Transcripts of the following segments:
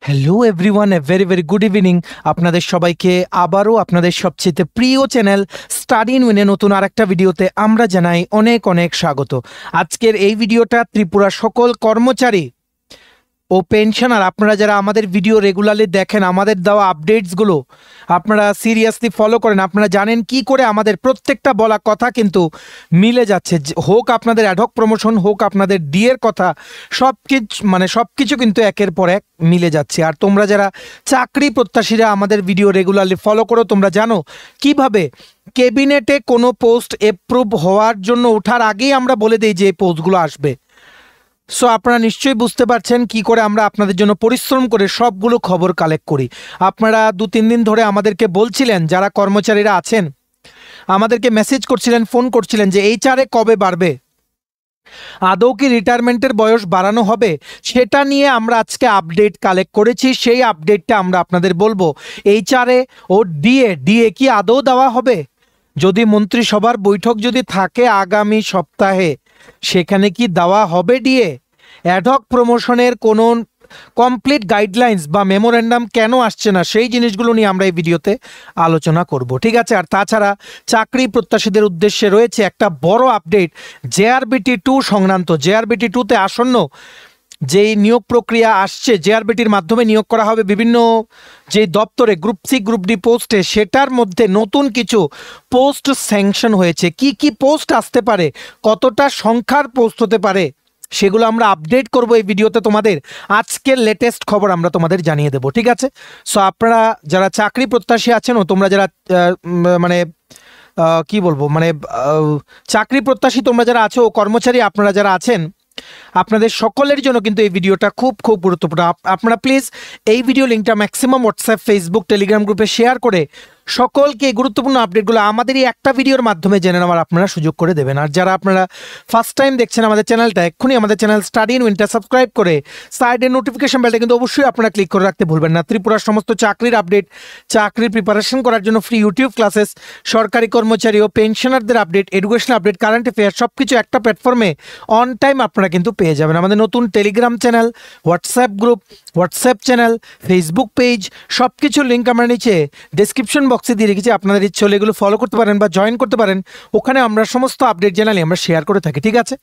Hello everyone, a very very good evening. আপনাদের সবাইকে আবারও আপনাদের সবচেয়ে প্রিয় চ্যানেল স্টাডি ইন উইনে নতুন আরেকটা ভিডিওতে আমরা জানাই অনেক অনেক স্বাগত। আজকের এই ভিডিওটা ত্রিপুরা সকল কর্মচারী ও পেনশনার, আপনারা যারা আমাদের ভিডিও রেগুলারলি দেখেন, আমাদের দেওয়া আপডেটসগুলো আপনারা সিরিয়াসলি ফলো করেন, আপনারা জানেন কি করে আমাদের প্রত্যেকটা বলা কথা কিন্তু মিলে যাচ্ছে। হোক আপনাদের অ্যাডহক প্রমোশন, হোক আপনাদের ডিএর কথা, সব কিছু কিন্তু একের পর এক মিলে যাচ্ছে। আর তোমরা যারা চাকরি প্রত্যাশীরা আমাদের ভিডিও রেগুলারলি ফলো করো, তোমরা জানো কিভাবে ক্যাবিনেটে কোনো পোস্ট অ্যাপ্রুভ হওয়ার জন্য ওঠার আগেই আমরা বলে দিই যে এই পোস্টগুলো আসবে। সো আপনারা নিশ্চয়ই বুঝতে পারছেন কি করে আমরা আপনাদের জন্য পরিশ্রম করে সবগুলো খবর কালেক্ট করি। আপনারা 2-3 দিন ধরে আমাদেরকে বলছিলেন, যারা কর্মচারীরা আছেন আমাদেরকে মেসেজ করছিলেন, ফোন করছিলেন যে এইচআরে কবে বাড়বে, আদৌ কি রিটায়ারমেন্টের বয়স বাড়ানো হবে, সেটা নিয়ে আমরা আজকে আপডেট কালেক্ট করেছি। সেই আপডেটটা আমরা আপনাদের বলবো। এইচআরে ও ডিএ কি আদৌ দেওয়া হবে? যদি মন্ত্রিসভার বৈঠক যদি থাকে আগামী সপ্তাহে, সেখানে কি দেওয়া হবে ডিএ? অ্যাডহক প্রমোশনের কোনো কমপ্লিট গাইডলাইন্স বা মেমোরেন্ডাম কেন আসছে না, সেই জিনিসগুলো নিয়ে আমরা এই ভিডিওতে আলোচনা করব, ঠিক আছে? আর তাছাড়া চাকরি প্রত্যাশীদের উদ্দেশ্যে রয়েছে একটা বড় আপডেট JRBT2 সংক্রান্ত। JRBT2তে আসন্ন যেই নিয়োগ প্রক্রিয়া আসছে, JRBTর মাধ্যমে নিয়োগ করা হবে বিভিন্ন যে দপ্তরে, গ্রুপ সি গ্রুপ ডি পোস্টে, সেটার মধ্যে নতুন কিছু পোস্ট স্যাংশন হয়েছে। কি কি পোস্ট আসতে পারে, কতটা সংখ্যার পোস্ট হতে পারে, সেগুলো আমরা আপডেট করব এই ভিডিওতে। তোমাদের আজকের লেটেস্ট খবর আমরা তোমাদের জানিয়ে দেব, ঠিক আছে? সো আপনারা যারা চাকরি প্রত্যাশী আছেন, ও তোমরা যারা কি বলবো, চাকরি প্রত্যাশী তোমরা যারা আছো, কর্মচারী আপনারা যারা আছেন, আপনাদের সকলের জন্য কিন্তু এই ভিডিওটা খুব খুব গুরুত্বপূর্ণ। আপনারা প্লিজ এই ভিডিও লিঙ্কটা ম্যাক্সিমাম হোয়াটসঅ্যাপ, ফেসবুক, টেলিগ্রাম গ্রুপে শেয়ার করে সকলকে এই গুরুত্বপূর্ণ আপডেটগুলো আমাদের এই একটা ভিডিওর মাধ্যমে জেনে নেওয়ার আপনারা সুযোগ করে দেবেন। আর যারা আপনারা ফার্স্ট টাইম দেখছেন আমাদের চ্যানেলটা, এক্ষুনি আমাদের চ্যানেল স্টাডি ইন উইনটা সাবস্ক্রাইব করে সাইডের নোটিফিকেশন বেলটা কিন্তু অবশ্যই আপনারা ক্লিক করে রাখতে ভুলবেন না। ত্রিপুরার সমস্ত চাকরির আপডেট, চাকরির প্রিপারেশন করার জন্য ফ্রি ইউটিউব ক্লাসেস, সরকারি কর্মচারী ও পেনশনারদের update, education update, current affair, সব কিছু একটা প্ল্যাটফর্মে অন টাইম আপনারা কিন্তু পেয়ে যাবেন। আমাদের নতুন Telegram channel, WhatsApp group, WhatsApp channel, Facebook page, সব কিছুর লিঙ্ক আমরা নিচে ডেসক্রিপশন বক্সে দিয়ে রেখেছি। আপনাদের ইচ্ছে হলে এগুলো ফলো করতে পারেন বা জয়েন করতে পারেন। ওখানে আমরা সমস্ত আপডেট জানালে আমরা শেয়ার করে থাকি, ঠিক আছে?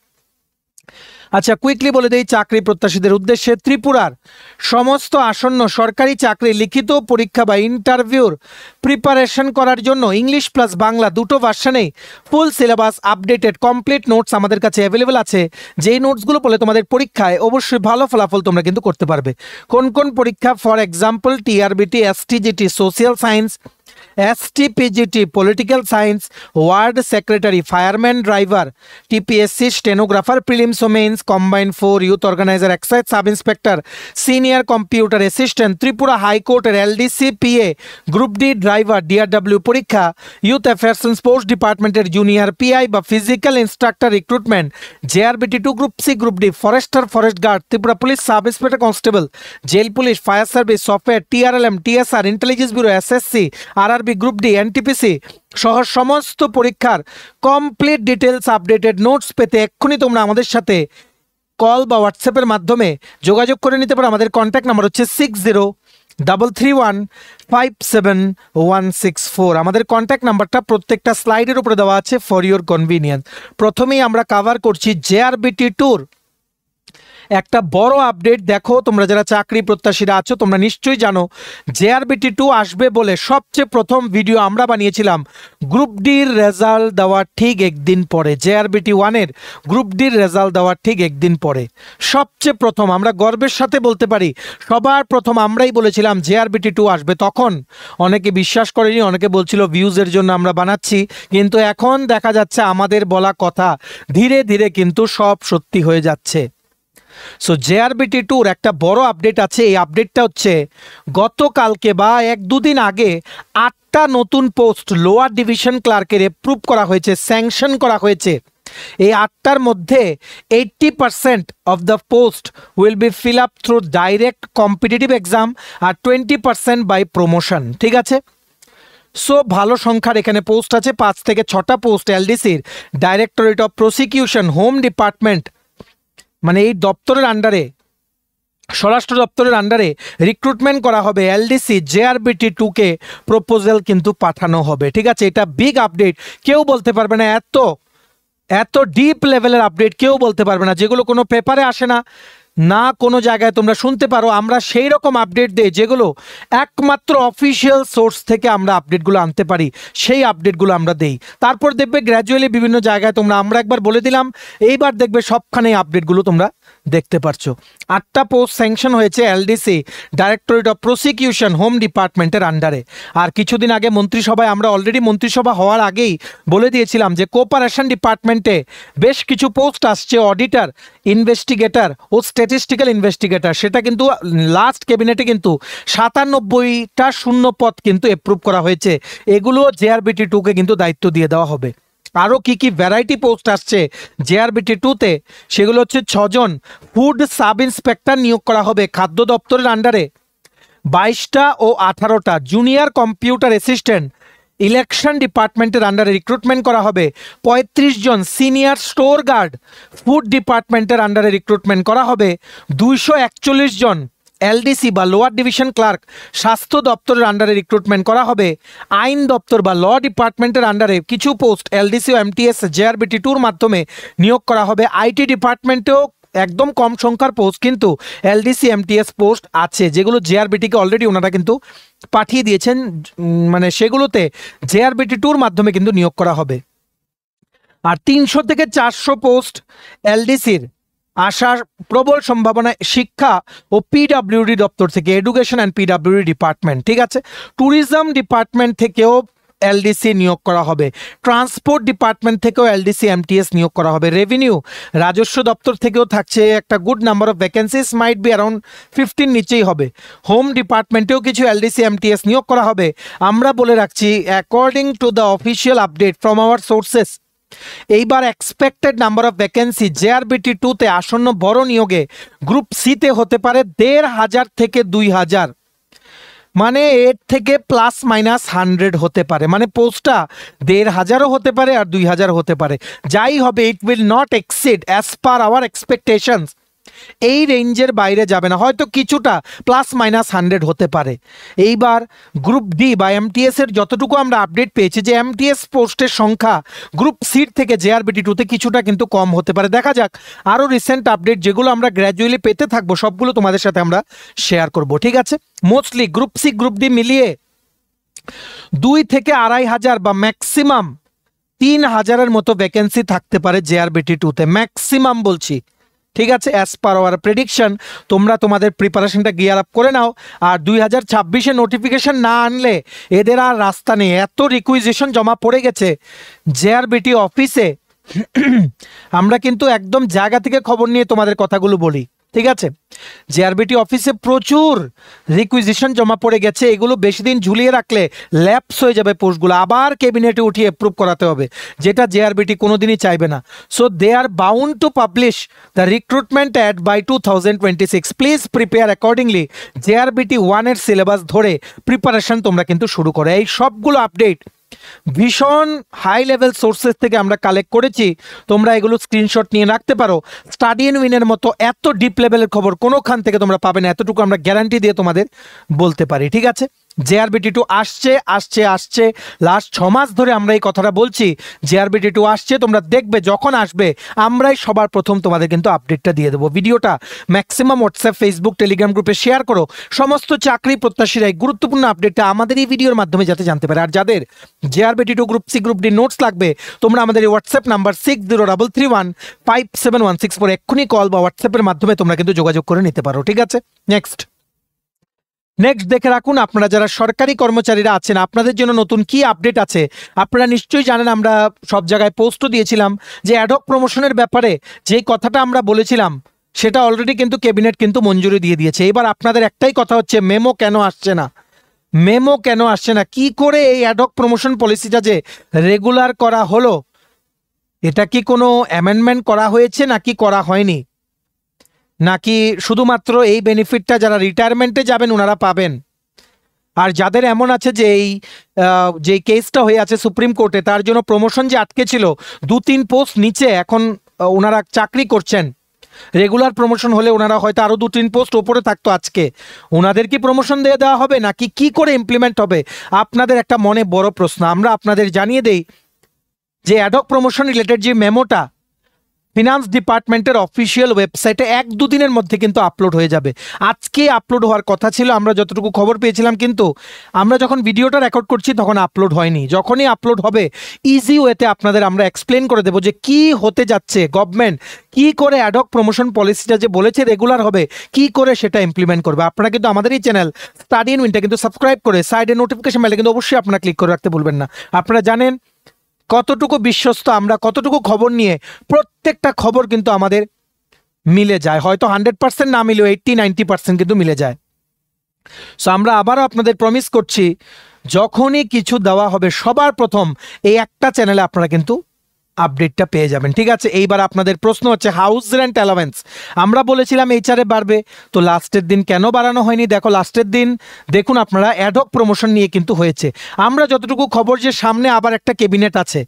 আচ্ছা, কুইকলি বলে দেই চাকরি প্রত্যাশীদের উদ্দেশ্যে, ত্রিপুরার সমস্ত আসন্ন সরকারি চাকরি লিখিত পরীক্ষা বা ইন্টারভিউর প্রিপারেশন করার জন্য ইংলিশ প্লাস বাংলা দুটো ভার্সনেই full syllabus, updated complete notes আমাদের কাছে অ্যাভেলেবেল আছে। যেই নোটসগুলো পড়লে তোমাদের পরীক্ষায় অবশ্যই ভালো ফলাফল তোমরা কিন্তু করতে পারবে। কোন কোন পরীক্ষা? For example TRBT, STGT social science, STPGT political science, ward secretary, fireman, driver, TPSC stenographer, prelims ও mains, combined 4, youth organiser, excise sub inspector, senior computer assistant, Tripura হাইকোর্টের LDC PA, group D driver, DRW পরীক্ষা, youth affairs and sports ডিপার্টমেন্টের junior PI বা physical instructor recruitment, JRBT2 group C group D, forester, forest guard, Tripura police sub inspector constable, jail police, fire service, software, TRLM, TSR, intelligence bureau, SSC, RRB group D, NTPC সহ সমস্ত পরীক্ষার complete details, updated notes পেতে এক্ষুনি তোমরা আমাদের সাথে call বা হোয়াটসঅ্যাপের মাধ্যমে যোগাযোগ করে নিতে পারো। আমাদের কন্ট্যাক্ট নাম্বার হচ্ছে 6033157164। আমাদের কন্ট্যাক্ট নাম্বারটা প্রত্যেকটা স্লাইডের উপরে দেওয়া আছে ফর ইউর কনভিনিয়েন্স। প্রথমেই আমরা কাভার করছি JRBT2 একটা বড় আপডেট। দেখো, তোমরা যারা চাকরি প্রত্যাশীরা আছো, তোমরা নিশ্চয়ই জানো JRBT2 আসবে বলে সবচেয়ে প্রথম ভিডিও আমরা বানিয়েছিলাম গ্রুপ ডির রেজাল্ট দেওয়ার ঠিক একদিন পরে। JRBT1-এর গ্রুপ ডির রেজাল্ট দেওয়ার ঠিক একদিন পরে সবচেয়ে প্রথম, আমরা গর্বের সাথে বলতে পারি সবার প্রথম আমরাই বলেছিলাম JRBT2 আসবে। তখন অনেকে বিশ্বাস করেনি, অনেকে বলছিল ভিউজের জন্য আমরা বানাচ্ছি, কিন্তু এখন দেখা যাচ্ছে আমাদের বলা কথা ধীরে ধীরে কিন্তু সব সত্যি হয়ে যাচ্ছে। সো JRBT2-র একটা বড় আপডেট আছে। এই আপডেটটা হচ্ছে গতকালকে বা 1-2 দিন আগে 8টা নতুন পোস্ট লোয়ার ডিভিশন ক্লার্কের অ্যাপ্রুভ করা হয়েছে, স্যাংশন করা হয়েছে। এই 8টার মধ্যে 80% of the post will be fill up through direct competitive exam আর 20% বাই প্রমোশন, ঠিক আছে? সো ভালো সংখ্যার এখানে পোস্ট আছে। 5 থেকে 6টা পোস্ট LDCর directorate of prosecution, home department, এই দপ্তরের আন্ডারে স্বরাষ্ট্র দপ্তরের আন্ডারে রিক্রুটমেন্ট করা হবে এলডিসি জেআরবিটি 2-কে প্রপোজাল কিন্তু পাঠানো হবে। ঠিক আছে, এটা বিগ আপডেট, কেউ বলতে পারবে না এত ডিপ লেভেলের আপডেট কেউ বলতে পারবে না, যেগুলো কোনো পেপারে আসে না, না কোনো জায়গায় তোমরা শুনতে পারো। আমরা সেই রকম আপডেট দিই যেগুলো একমাত্র অফিসিয়াল সোর্স থেকে আমরা আপডেটগুলো আনতে পারি, সেই আপডেটগুলো আমরা দেই। তারপর দেখবে গ্র্যাজুয়ালি বিভিন্ন জায়গায় আমরা একবার বলে দিলাম, এইবার দেখবে সবখানে আপডেটগুলো তোমরা দেখতে পারছো। 8টা পোস্ট স্যাংশন হয়েছে LDC directorate of prosecution home ডিপার্টমেন্টের আন্ডারে। আর কিছুদিন আগে মন্ত্রিসভায় আমরা অলরেডি মন্ত্রিসভা হওয়ার আগেই বলে দিয়েছিলাম যে কোঅপারেশন ডিপার্টমেন্টে বেশ কিছু পোস্ট আসছে, অডিটর, ইনভেস্টিগেটর ও স্ট্যাটিস্টিক্যাল ইনভেস্টিগেটর। সেটা কিন্তু লাস্ট ক্যাবিনেটে কিন্তু 97টা শূন্য পদ কিন্তু অ্যাপ্রুভ করা হয়েছে। এগুলো জেআরবিটি 2-কে কিন্তু দায়িত্ব দিয়ে দেওয়া হবে। আরও কি কি ভ্যারাইটি পোস্ট আসছে জেআরবিটি 2-তে, সেগুলো হচ্ছে 6 জন ফুড সাব ইন্সপেক্টর নিয়োগ করা হবে খাদ্য দপ্তরের আন্ডারে, 22টা ও 18টা জুনিয়র কম্পিউটার অ্যাসিস্ট্যান্ট ইলেকশন ডিপার্টমেন্টের আন্ডারে রিক্রুটমেন্ট করা হবে, 35 জন সিনিয়র স্টোর গার্ড ফুড ডিপার্টমেন্টের আন্ডারে রিক্রুটমেন্ট করা হবে, 241 জন এলডিসি বা লোয়ার ডিভিশন ক্লার্ক স্বাস্থ্য দপ্তরের আন্ডারে রিক্রুটমেন্ট করা হবে, আইন দপ্তর বা ল ডিপার্টমেন্টের আন্ডারে কিছু পোস্ট এলডিসি ও এমটিএস জেআরবিটি 2-র মাধ্যমে নিয়োগ করা হবে। আইটি ডিপার্টমেন্টেও একদম কম সংখ্যার পোস্ট কিন্তু এলডিসি এমটিএস পোস্ট আছে, যেগুলো জেআরবিটিকে অলরেডি ওনারা কিন্তু পাঠিয়ে দিয়েছেন, মানে সেগুলোতে জেআরবিটি 2-র মাধ্যমে কিন্তু নিয়োগ করা হবে। আর 300 থেকে 400 পোস্ট এলডিসির আসার প্রবল সম্ভাবনা শিক্ষা ও পিডাব্লিউডি দপ্তর থেকে, এডুকেশন অ্যান্ড পিডাব্লিউডি ডিপার্টমেন্ট। ঠিক আছে, ট্যুরিজম ডিপার্টমেন্ট থেকেও এলডিসি নিয়োগ করা হবে, ট্রান্সপোর্ট ডিপার্টমেন্ট থেকেও এলডিসি এমটিএস নিয়োগ করা হবে, রেভিনিউ রাজস্ব দপ্তর থেকেও থাকছে একটা good number of vacancies, might be around 15 নিচেই হবে। হোম ডিপার্টমেন্টেও কিছু এলডিসি এমটিএস নিয়োগ করা হবে। আমরা বলে রাখছি according to the official update from our sources, এইবার expected number of vacancy JRBT 2-তে আসন্ন বড় নিয়োগে গ্রুপ সিতে হতে পারে 1,500 থেকে 2,000, মানে এর থেকে প্লাস মাইনাস 100 হতে পারে, মানে পোস্টটা 1,500ও হতে পারে আর 2,000 হতে পারে, যাই হবে it will not exceed as per our expectations. এই রেঞ্জের বাইরে যাবে না, হয়তো কিছুটা প্লাস মাইনাস 100 হতে পারে। এইবার গ্রুপ ডি বা এমটিএস এর যতটুকু আমরা আপডেট পেয়েছি যে এমটিএস পোস্টের সংখ্যা গ্রুপ সির থেকে জেআরবিটি 2-তে কিছুটা কিন্তু কম হতে পারে। দেখা যাক, আরও রিসেন্ট আপডেট যেগুলো আমরা গ্র্যাজুয়ালি পেতে থাকবো সবগুলো তোমাদের সাথে আমরা শেয়ার করব। ঠিক আছে, mostly group C group D মিলিয়ে 2 থেকে 2,500 বা ম্যাক্সিমাম 3,000-এর মতো ভ্যাকেন্সি থাকতে পারে জেআরবিটি 2-তে, ম্যাক্সিমাম বলছি। ঠিক আছে, অ্যাজ পার আওয়ার প্রেডিকশন তোমরা তোমাদের প্রিপারেশনটা গিয়ার আপ করে নাও। আর 2026-এ নোটিফিকেশন না আনলে এদের আর রাস্তা নেই, এত রিকুইজিশন জমা পড়ে গেছে জেআরবিটি অফিসে। আমরা কিন্তু একদম জায়গা থেকে খবর নিয়ে তোমাদের কথাগুলো বলি। ঠিক আছে, জেআরবিটি অফিসে প্রচুর রিকুইজিশন জমা পড়ে গেছে, এগুলো বেশি দিন ঝুলিয়ে রাখলে ল্যাপস হয়ে যাবে পোস্টগুলো, আবার ক্যাবিনেটে উঠিয়ে অ্যাপ্রুভ করাতে হবে, যেটা জেআরবিটি কোনোদিনই চাইবে না। So they are bound to publish the recruitment ad by 2026। Please prepare accordingly. JRBT 1-এর সিলেবাস ধরে প্রিপারেশন তোমরা কিন্তু শুরু করো। এই সবগুলো আপডেট ভীষণ হাই লেভেল সোর্সেস থেকে আমরা কালেক্ট করেছি, তোমরা এগুলো স্ক্রিনশট নিয়ে রাখতে পারো। স্টাডি ইন উইনের মতো এত ডিপ লেভেলের খবর কোনোখান থেকে তোমরা পাবে না, এতটুকু আমরা গ্যারান্টি দিয়ে তোমাদের বলতে পারি। ঠিক আছে, জেআরবিটি 2 আসছে আসছে আসছে, লাস্ট 6 মাস ধরে আমরা এই কথাটা বলছি, জেআরবিটি 2 আসছে, তোমরা দেখবে যখন আসবে আমরাই সবার প্রথম তোমাদের কিন্তু আপডেটটা দিয়ে দেবো। ভিডিওটা ম্যাক্সিমাম হোয়াটসঅ্যাপ, ফেসবুক, টেলিগ্রাম গ্রুপে শেয়ার করো, সমস্ত চাকরি প্রত্যাশীরা এই গুরুত্বপূর্ণ আপডেটটা আমাদের এই ভিডিওর মাধ্যমে যাতে জানতে পারে। আর যাদের JRBT 2 group C group D notes লাগবে, তোমরা আমাদের এই হোয়াটসঅ্যাপ নাম্বার 6033157164 এক্ষুনি কল বা হোয়াটসঅ্যাপের মাধ্যমে তোমরা কিন্তু যোগাযোগ করে নিতে পারো। ঠিক আছে, নেক্সট দেখে রাখুন, আপনারা যারা সরকারি কর্মচারীরা আছেন আপনাদের জন্য নতুন কি আপডেট আছে। আপনারা নিশ্চয়ই জানেন, আমরা সব জায়গায় পোস্টও দিয়েছিলাম যে অ্যাডহক প্রমোশনের ব্যাপারে যেই কথাটা আমরা বলেছিলাম সেটা অলরেডি কিন্তু ক্যাবিনেট কিন্তু মঞ্জুরি দিয়ে দিয়েছে। এবার আপনাদের একটাই কথা হচ্ছে, মেমো কেন আসছে না, মেমো কেন আসছে না, কি করে এই অ্যাডহক প্রমোশন পলিসিটা যে রেগুলার করা হলো, এটা কি কোনো অ্যামেন্ডমেন্ট করা হয়েছে নাকি করা হয়নি, নাকি শুধুমাত্র এই বেনিফিটটা যারা রিটায়ারমেন্টে যাবেন ওনারা পাবেন, আর যাদের এমন আছে যে এই যে কেসটা হয়ে আছে সুপ্রিম কোর্টে তার জন্য প্রমোশন যে আটকে ছিল 2-3 পোস্ট নিচে এখন ওনারা চাকরি করছেন, রেগুলার প্রমোশন হলে ওনারা হয়তো আরও 2-3 পোস্ট ওপরে থাকতো আজকে। ওনাদের কি প্রমোশন দিয়ে দেওয়া হবে নাকি কি করে ইমপ্লিমেন্ট হবে, আপনাদের একটা মনে বড় প্রশ্ন। আমরা আপনাদের জানিয়ে দেই যে অ্যাডহক প্রমোশন রিলেটেড যে মেমোটা ফিনান্স ডিপার্টমেন্টের অফিসিয়াল ওয়েবসাইটে 1-2 দিনের মধ্যে কিন্তু আপলোড হয়ে যাবে। আজকে আপলোড হওয়ার কথা ছিল, আমরা যতটুকু খবর পেয়েছিলাম, কিন্তু আমরা যখন ভিডিওটা রেকর্ড করছি তখন আপলোড হয়নি। যখনই আপলোড হবে ইজি ওয়েতে আপনাদের আমরা এক্সপ্লেন করে দেবো যে কি হতে যাচ্ছে, গভর্নমেন্ট কি করে অ্যাডহক প্রমোশন পলিসিটা যে বলেছে রেগুলার হবে কি করে সেটা ইমপ্লিমেন্ট করবে। আপনারা কিন্তু আমাদের এই চ্যানেল স্টাডি ইন উইনটা কিন্তু সাবস্ক্রাইব করে সাইডে নোটিফিকেশন বেলটা কিন্তু অবশ্যই আপনারা ক্লিক করে রাখতে ভুলবেন না। আপনারা জানেন কতটুকু বিশ্বস্ত আমরা, কতটুকু খবর নিয়ে প্রত্যেকটা খবর কিন্তু আমাদের মিলে যায়, হয়তো 100% না মিলেও 80-90% কিন্তু মিলে যায়। সো আমরা আবারও আপনাদের প্রমিস করছি যখনই কিছু দেওয়া হবে সবার প্রথম এই একটা চ্যানেলে আপনারা কিন্তু আপডেটটা পেয়ে যাবেন, ঠিক আছে। এইবার আপনাদের প্রশ্ন হচ্ছে হাউস রেন্ট অ্যালাওয়েন্স আমরা বলেছিলাম এইচআরে বাড়বে, তো লাস্টের দিন কেন বাড়ানো হয়নি? দেখো লাস্টের দিন দেখুন আপনারা অ্যাডহক প্রমোশন নিয়ে কিন্তু হয়েছে। আমরা যতটুকু খবর যে সামনে আবার একটা ক্যাবিনেট আছে,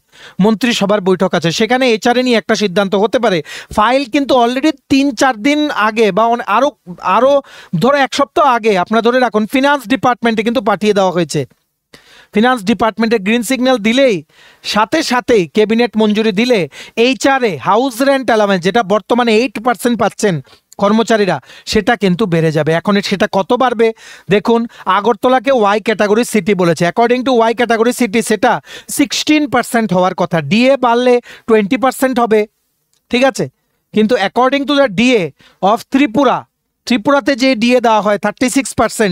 মন্ত্রিসভার বৈঠক আছে, সেখানে এইচআরে নিয়ে একটা সিদ্ধান্ত হতে পারে। ফাইল কিন্তু অলরেডি 3-4 দিন আগে বা আরও ধরো 1 সপ্তাহ আগে আপনারা ধরে রাখুন ফিনান্স ডিপার্টমেন্টে কিন্তু পাঠিয়ে দেওয়া হয়েছে। ফিনান্স ডিপার্টমেন্টে গ্রিন সিগন্যাল দিলেই সাথে সাথেই ক্যাবিনেট মঞ্জুরি দিলে এইচআরে হাউস রেন্ট অ্যালাওয়েন্স যেটা বর্তমানে 8% পাচ্ছেন কর্মচারীরা, সেটা কিন্তু বেড়ে যাবে। এখন সেটা কত বাড়বে দেখুন, আগরতলাকে ওয়াই ক্যাটাগরি সিটি বলেছে, according to Y category city সেটা 16% হওয়ার কথা, ডিএ বাড়লে 20% হবে, ঠিক আছে। কিন্তু according to the DA of ত্রিপুরাতে যে ডিএ দেওয়া হয় 36%,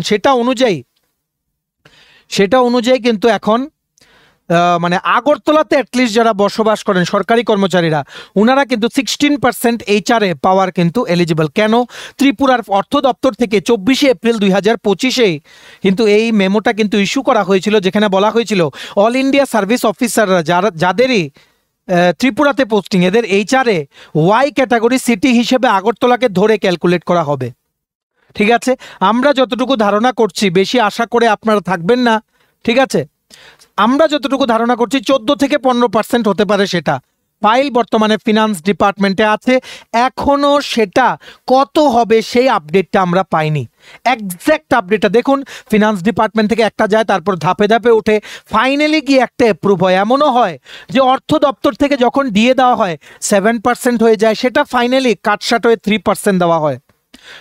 সেটা অনুযায়ী কিন্তু এখন মানে আগরতলাতে অ্যাটলিস্ট যারা বসবাস করেন সরকারি কর্মচারীরা, ওনারা কিন্তু 16% এইচআরএ পাওয়ার কিন্তু এলিজিবল। কেন? ত্রিপুরার অর্থ দপ্তর থেকে 24শে এপ্রিল 2025 কিন্তু এই মেমোটা কিন্তু ইস্যু করা হয়েছিল, যেখানে বলা হয়েছিল অল ইন্ডিয়া সার্ভিস অফিসাররা যাদেরই ত্রিপুরাতে পোস্টিং, এদের এইচআরএ ওয়াই ক্যাটাগরি সিটি হিসেবে আগরতলাকে ধরে ক্যালকুলেট করা হবে, ঠিক আছে। আমরা যতটুকু ধারণা করছি, বেশি আশা করে আপনারা থাকবেন না, ঠিক আছে। আমরা যতটুকু ধারণা করছি 14-15% হতে পারে। সেটা ফাইল বর্তমানে ফিনান্স ডিপার্টমেন্টে আছে, এখনো সেটা কত হবে সেই আপডেটটা আমরা পাইনি। এক্স্যাক্ট আপডেটটা দেখুন, ফিনান্স ডিপার্টমেন্ট থেকে একটা যায়, তারপর ধাপে ধাপে উঠে ফাইনালি গিয়ে একটা অ্যাপ্রুভ হয়। এমনও হয় যে অর্থ দপ্তর থেকে যখন দিয়ে দেওয়া হয় 7% হয়ে যায়, সেটা ফাইনালি কাটসাট হয়ে 3% দেওয়া হয়।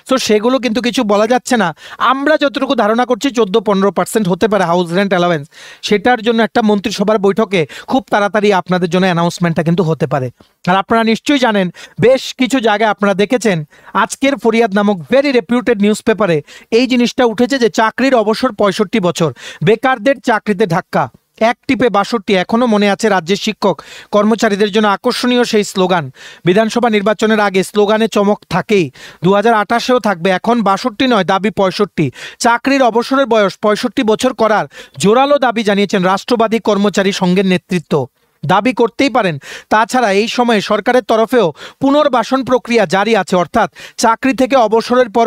সো সেগুলো কিন্তু কিছু বলা যাচ্ছে না। আমরা যতটুকু ধারণা করছি 14-15% হতে পারে হাউস রেন্ট অ্যালাওয়েন্স। সেটার জন্য একটা মন্ত্রিসভার বৈঠকে খুব তাড়াতাড়ি আপনাদের জন্য অ্যানাউন্সমেন্টটা কিন্তু হতে পারে। আর আপনারা নিশ্চয়ই জানেন বেশ কিছু জায়গায় আপনারা দেখেছেন আজকের ফরিয়াদ নামক ভেরি রেপিউটেড নিউজ পেপারে এই জিনিসটা উঠেছে যে চাকরির অবসর 65 বছর, বেকারদের চাকরিতে ধাক্কা, এক টিপে 62। এখনও মনে আছে রাজ্যের শিক্ষক কর্মচারীদের জন্য আকর্ষণীয় সেই স্লোগান। বিধানসভা নির্বাচনের আগে স্লোগানে চমক থাকেই, 2028-এও থাকবে। এখন 62 নয়, দাবি 65। চাকরির অবসরের বয়স 65 বছর করার জোরালো দাবি জানিয়েছেন রাষ্ট্রবাদী কর্মচারী সংঘের নেতৃত্ব। দাবি করতেই পারেন। তাছাড়া এই সময়ে সরকারের তরফেও পুনর্বাসন প্রক্রিয়া জারি আছে, অর্থাৎ চাকরি থেকে অবসরের পর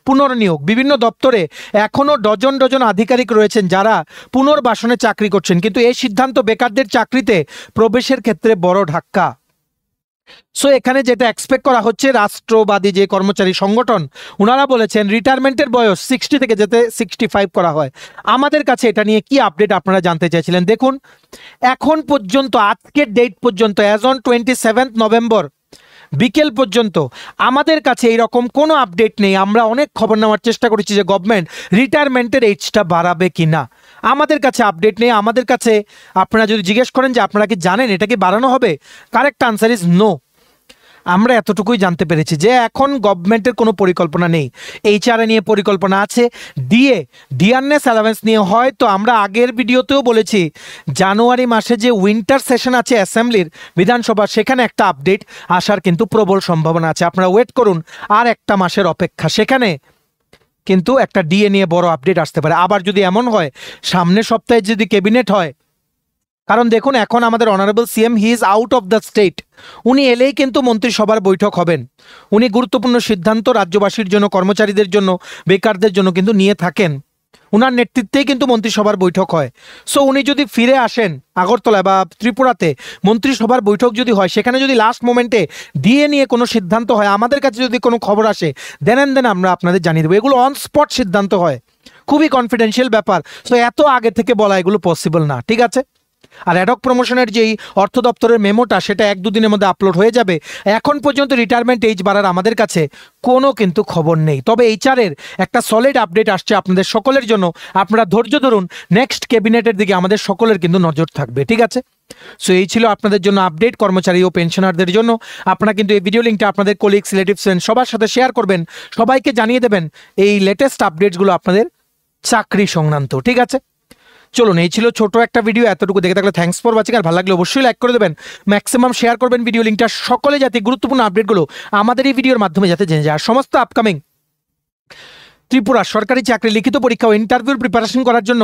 পুনর্নিয়োগ। বিভিন্ন দপ্তরে এখনও ডজন ডজন আধিকারিক রয়েছেন যারা পুনর্বাসনে চাকরি করছেন, কিন্তু এই সিদ্ধান্ত বেকারদের চাকরিতে প্রবেশের ক্ষেত্রে বড় ধাক্কা। সো এখানে যেটা এক্সপেক্ট করা হচ্ছে, রাষ্ট্রবাদী যে কর্মচারী সংগঠন ওনারা বলেছেন রিটায়ারমেন্টের বয়স 60 থেকে যেতে 65 করা হয়। আমাদের কাছে এটা নিয়ে কি আপডেট আপনারা জানতে চাইছিলেন, দেখুন এখন পর্যন্ত আজকের ডেট পর্যন্ত অ্যাজ অন 27 নভেম্বর বিকেল পর্যন্ত আমাদের কাছে এইরকম কোনো আপডেট নেই। আমরা অনেক খবর নেওয়ার চেষ্টা করেছি যে গভর্নমেন্ট রিটায়ারমেন্টের এজটা বাড়াবে কি না, আমাদের কাছে আপডেট নেই। আমাদের কাছে আপনারা যদি জিজ্ঞেস করেন যে আপনারা কি জানেন এটা কি বাড়ানো হবে, কারেক্ট আনসার ইজ নো। আমরা এতটুকুই জানতে পেরেছি যে এখন গভর্নমেন্টের কোনো পরিকল্পনা নেই। এইচআরএ নিয়ে পরিকল্পনা আছে, ডিয়ারনেস অ্যালাওয়েন্স নিয়ে হয়তো আমরা আগের ভিডিওতেও বলেছি জানুয়ারি মাসে যে উইন্টার সেশন আছে অ্যাসেম্বলির বিধানসভা, সেখানে একটা আপডেট আসার কিন্তু প্রবল সম্ভাবনা আছে। আপনারা ওয়েট করুন, আর একটা মাসের অপেক্ষা, সেখানে কিন্তু একটা ডিএ নিয়ে বড় আপডেট আসতে পারে। আবার যদি এমন হয় সামনের সপ্তাহে যদি ক্যাবিনেট হয়, কারণ দেখুন এখন আমাদের honourable CM he is out of the state, উনি এলেই কিন্তু মন্ত্রিসভার বৈঠক হবেন। উনি গুরুত্বপূর্ণ সিদ্ধান্ত রাজ্যবাসীর জন্য, কর্মচারীদের জন্য, বেকারদের জন্য কিন্তু নিয়ে থাকেন। ওনার নেতৃত্বেই কিন্তু মন্ত্রিসভার বৈঠক হয়। সো উনি যদি ফিরে আসেন আগরতলায় বা ত্রিপুরাতে, মন্ত্রিসভার বৈঠক যদি হয়, সেখানে যদি লাস্ট মোমেন্টে ডিএ নিয়ে কোনো সিদ্ধান্ত হয়, আমাদের কাছে যদি কোনো খবর আসে, দেন আমরা আপনাদের জানিয়ে দেবো। এগুলো অন স্পট সিদ্ধান্ত হয়, খুবই কনফিডেন্সিয়াল ব্যাপার। সো এত আগে থেকে বলা এগুলো পসিবল না, ঠিক আছে। আর অ্যাডক প্রমোশনের যেই অর্থ দপ্তরের মেমোটা, সেটা 1-2 দিনের মধ্যে আপলোড হয়ে যাবে। এখন পর্যন্ত রিটায়ারমেন্ট এজ বাড়ার আমাদের কাছে কোনো কিন্তু খবর নেই। তবে এইচআরের একটা সলিড আপডেট আসছে আপনাদের সকলের জন্য। আপনারা ধৈর্য ধরুন, নেক্সট ক্যাবিনেটের দিকে আমাদের সকলের কিন্তু নজর থাকবে, ঠিক আছে। সো এই ছিল আপনাদের জন্য আপডেট কর্মচারী ও পেনশনারদের জন্য। আপনারা কিন্তু এই ভিডিও লিঙ্কটা আপনাদের কলিগস, রিলেটিভস, ফ্রেন্ড সবার সাথে শেয়ার করবেন, সবাইকে জানিয়ে দেবেন এই লেটেস্ট আপডেটসগুলো আপনাদের চাকরি সংক্রান্ত, ঠিক আছে। চলুন, এই ছিল ছোট একটা ভিডিও। এতটুকু দেখে থাকলে থ্যাঙ্কস ফর ওয়াচিং। আর ভালো লাগলে অবশ্যই লাইক করে দেবেন, ম্যাক্সিমাম শেয়ার করবেন ভিডিও লিঙ্কটা, সকলে যাতে গুরুত্বপূর্ণ আপডেটগুলো আমাদের এই ভিডিওর মাধ্যমে যাতে জেনে যায়। সমস্ত আপকামিং ত্রিপুরা সরকারি চাকরি লিখিত পরীক্ষা ও ইন্টারভিউর প্রিপারেশন করার জন্য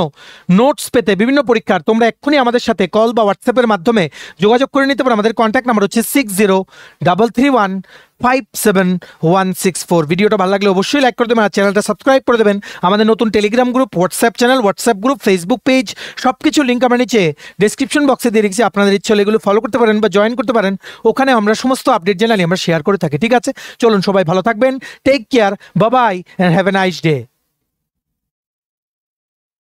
নোটস পেতে বিভিন্ন পরীক্ষার তোমরা এক্ষুনি আমাদের সাথে কল বা হোয়াটসঅ্যাপের মাধ্যমে যোগাযোগ করে নিতে পারো। আমাদের কন্ট্যাক্ট নাম্বার হচ্ছে 6033157164। ভিডিওটা ভালো লাগলে অবশ্যই লাইক করে দেবেন আর চ্যানেলটা সাবস্ক্রাইব করে দেবেন। আমাদের নতুন Telegram group, WhatsApp channel, WhatsApp group, Facebook page, সব কিছু লিঙ্ক আমরা নিচে ডেসক্রিপশন বক্সে দিয়ে রেখেছি। আপনাদের ইচ্ছে হলে এগুলো ফলো করতে পারেন বা জয়েন করতে পারেন। ওখানে আমরা সমস্ত আপডেট জানালি আমরা শেয়ার করে থাকি, ঠিক আছে। চলুন, সবাই ভালো থাকবেন, take care, bye bye, and have a nice day.